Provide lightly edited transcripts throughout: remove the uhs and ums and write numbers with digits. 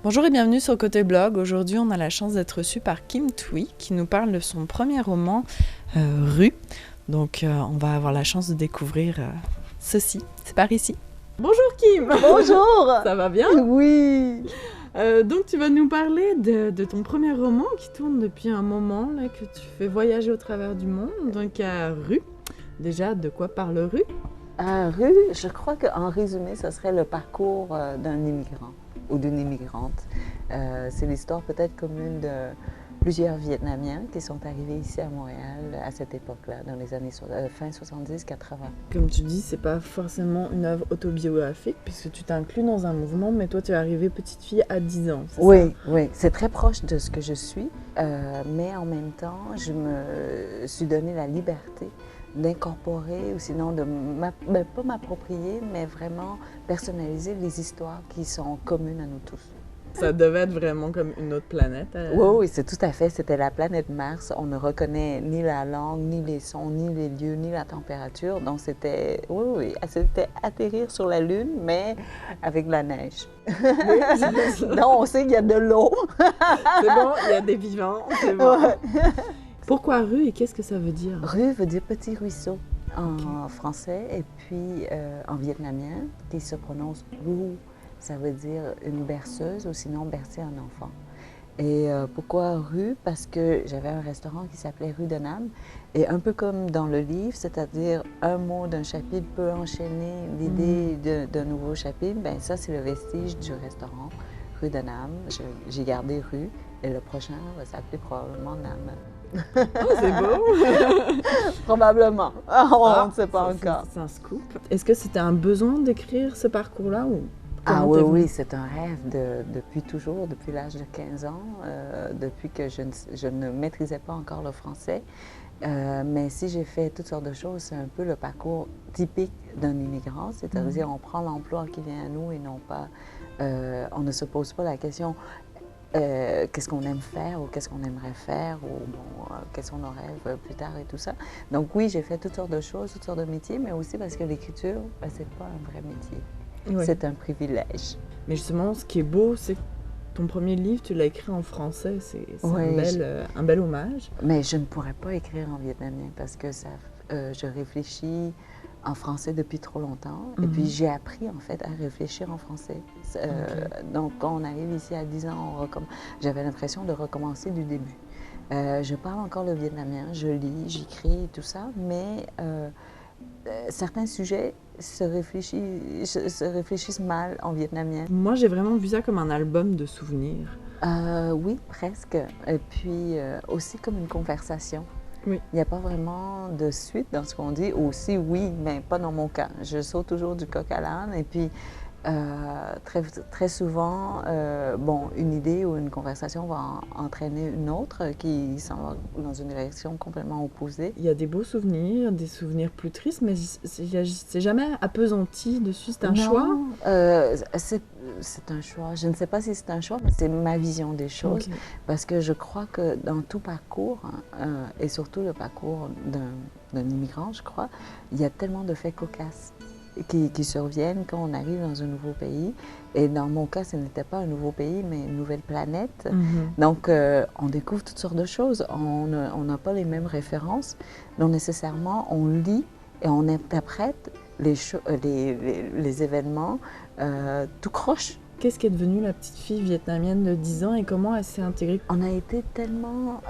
Bonjour et bienvenue sur Côté Blog. Aujourd'hui, on a la chance d'être reçu par Kim Thuy qui nous parle de son premier roman, Rue. Donc, on va avoir la chance de découvrir ceci. C'est par ici. Bonjour Kim. Bonjour. Ça va bien? Oui. Donc, tu vas nous parler de ton premier roman qui tourne depuis un moment, là, que tu fais voyager au travers du monde. Donc, à Rue. Déjà, de quoi parle Rue? Rue, je crois qu'en résumé, ce serait le parcours d'un immigrant ou d'une immigrante. C'est l'histoire peut-être commune de plusieurs Vietnamiens qui sont arrivés ici à Montréal à cette époque-là, dans les années fin 70-80. Comme tu dis, c'est pas forcément une œuvre autobiographique puisque tu t'inclus dans un mouvement, mais toi tu es arrivée petite fille à 10 ans, c'est Oui, ça? oui, c'est très proche de ce que je suis, mais en même temps, je me suis donné la liberté d'incorporer ou sinon de pas m'approprier, mais vraiment personnaliser les histoires qui sont communes à nous tous. Ça devait être vraiment comme une autre planète. Oui, oui, c'est tout à fait. C'était la planète Mars. On ne reconnaît ni la langue, ni les sons, ni les lieux, ni la température. Donc c'était, oui, c'était atterrir sur la Lune, mais avec de la neige. Oui, Donc on sait qu'il y a de l'eau. c'est bon, il y a des vivants, c'est bon. Ouais. Pourquoi Rue et qu'est-ce que ça veut dire? Rue veut dire petit ruisseau en français et puis en vietnamien, qui se prononce Rue. Ça veut dire une berceuse ou sinon bercer un enfant. Et pourquoi rue? Parce que j'avais un restaurant qui s'appelait Rue de Nam. Et un peu comme dans le livre, c'est-à-dire un mot d'un chapitre peut enchaîner l'idée d'un nouveau chapitre, bien ça c'est le vestige du restaurant Rue de Nam. J'ai gardé rue et le prochain va s'appeler probablement Nam. Oh, c'est beau! Probablement. On ne sait pas ça, encore. C'est un scoop. Est-ce que c'était un besoin d'écrire ce parcours-là ou... Ah oui, oui, c'est un rêve depuis toujours, depuis l'âge de 15 ans, depuis que je ne maîtrisais pas encore le français. Mais si j'ai fait toutes sortes de choses, c'est un peu le parcours typique d'un immigrant, c'est-à-dire on prend l'emploi qui vient à nous et non pas, on ne se pose pas la question qu'est-ce qu'on aime faire ou qu'est-ce qu'on aimerait faire ou quels sont nos rêves plus tard et tout ça. Donc oui, j'ai fait toutes sortes de choses, toutes sortes de métiers, mais aussi parce que l'écriture, ben, c'est pas un vrai métier. Oui. C'est un privilège. Mais justement, ce qui est beau, c'est que ton premier livre, tu l'as écrit en français. C'est Oui, un bel hommage. Mais je ne pourrais pas écrire en vietnamien parce que je réfléchis en français depuis trop longtemps. Et puis j'ai appris en fait à réfléchir en français. Donc quand on arrive ici à 10 ans, j'avais l'impression de recommencer du début. Je parle encore le vietnamien, je lis, j'écris, tout ça, mais certains sujets se réfléchissent mal en vietnamien. Moi, j'ai vraiment vu ça comme un album de souvenirs. Oui, presque. Et puis aussi comme une conversation. Oui. Il n'y a pas vraiment de suite dans ce qu'on dit. Aussi, oui, mais pas dans mon cas. Je saute toujours du coq à l'âne. Et puis, très souvent, une idée ou une conversation va entraîner une autre qui s'en va dans une direction complètement opposée. Il y a des beaux souvenirs, des souvenirs plus tristes, mais c'est jamais appesanti dessus. C'est un choix? C'est un choix. Je ne sais pas si c'est un choix, mais c'est ma vision des choses. Okay. Parce que je crois que dans tout parcours, et surtout le parcours d'un immigrant, je crois, il y a tellement de faits cocasses qui surviennent quand on arrive dans un nouveau pays. Et dans mon cas, ce n'était pas un nouveau pays, mais une nouvelle planète. Donc, on découvre toutes sortes de choses. On n'a pas les mêmes références. Donc, nécessairement, on lit et on interprète les événements tout croche. Qu'est-ce qui est devenu la petite fille vietnamienne de 10 ans et comment elle s'est intégrée? On a été tellement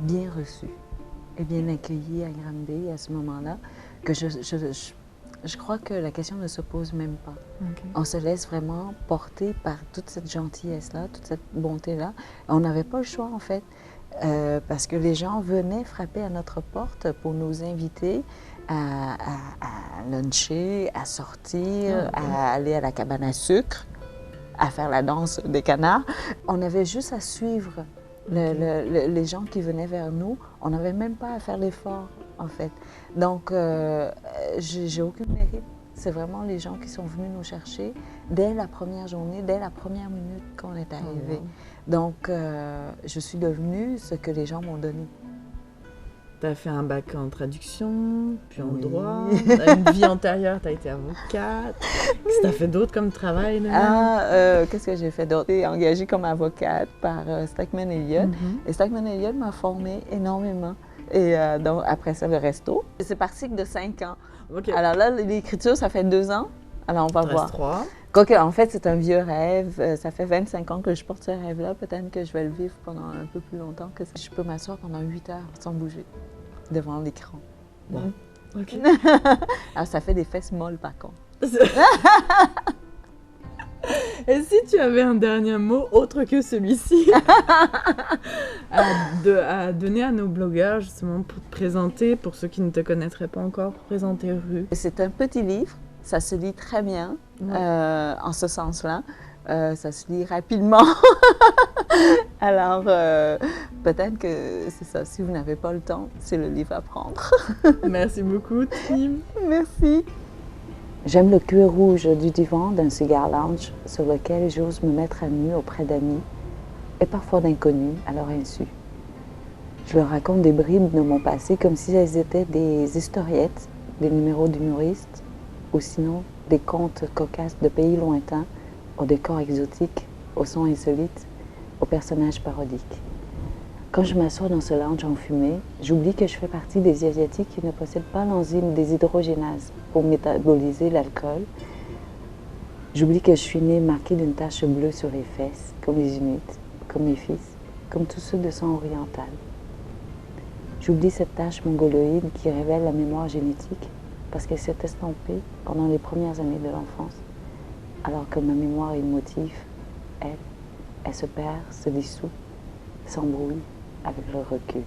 bien reçus et bien accueillis à Granby à ce moment-là que je crois que la question ne se pose même pas. Okay. On se laisse vraiment porter par toute cette gentillesse-là, toute cette bonté-là. On n'avait pas le choix, en fait, parce que les gens venaient frapper à notre porte pour nous inviter à luncher, à sortir, à aller à la cabane à sucre, à faire la danse des canards. On avait juste à suivre les gens qui venaient vers nous. On n'avait même pas à faire l'effort, en fait. Donc, j'ai aucun mérite. C'est vraiment les gens qui sont venus nous chercher dès la première journée, dès la première minute qu'on est arrivé. Donc, je suis devenue ce que les gens m'ont donné. Tu as fait un bac en traduction, puis en Oui. droit. Une vie antérieure, tu as été avocate. Qu'est-ce que tu as fait d'autre comme travail? Là? Qu'est-ce que j'ai fait d'autre? J'ai été engagée comme avocate par Stackman Elliott. Et Stackman Elliott m'a formée énormément. Et donc, après ça, le resto. C'est parti de 5 ans. Okay. Alors là, l'écriture, ça fait 2 ans. Alors, on va voir. 3. Quoique, en fait, c'est un vieux rêve. Ça fait 25 ans que je porte ce rêve-là. Peut-être que je vais le vivre pendant un peu plus longtemps que ça. Je peux m'asseoir pendant 8 heures sans bouger devant l'écran. Bon. OK. Alors, ça fait des fesses molles, par contre. Et si tu avais un dernier mot autre que celui-ci à donner à nos blogueurs, justement, pour te présenter, pour ceux qui ne te connaîtraient pas encore, pour présenter Rue? C'est un petit livre. Ça se lit très bien, en ce sens-là. Ça se lit rapidement. Alors, peut-être que c'est ça. Si vous n'avez pas le temps, c'est le livre à prendre. Merci beaucoup, Tim. Merci. J'aime le cuir rouge du divan d'un cigare lounge sur lequel j'ose me mettre à nu auprès d'amis et parfois d'inconnus à leur insu. Je leur raconte des bribes de mon passé comme si elles étaient des historiettes, des numéros d'humoristes ou sinon des contes cocasses de pays lointains aux décors exotiques, aux sons insolites, aux personnages parodiques. Quand je m'assois dans ce lounge enfumé, j'oublie que je fais partie des Asiatiques qui ne possèdent pas l'enzyme déshydrogénase pour métaboliser l'alcool. J'oublie que je suis née marquée d'une tache bleue sur les fesses, comme les Inuits, comme mes fils, comme tous ceux de sang oriental. J'oublie cette tache mongoloïde qui révèle la mémoire génétique parce qu'elle s'est estampée pendant les premières années de l'enfance, alors que ma mémoire émotive, elle se perd, se dissout, s'embrouille avec le recul.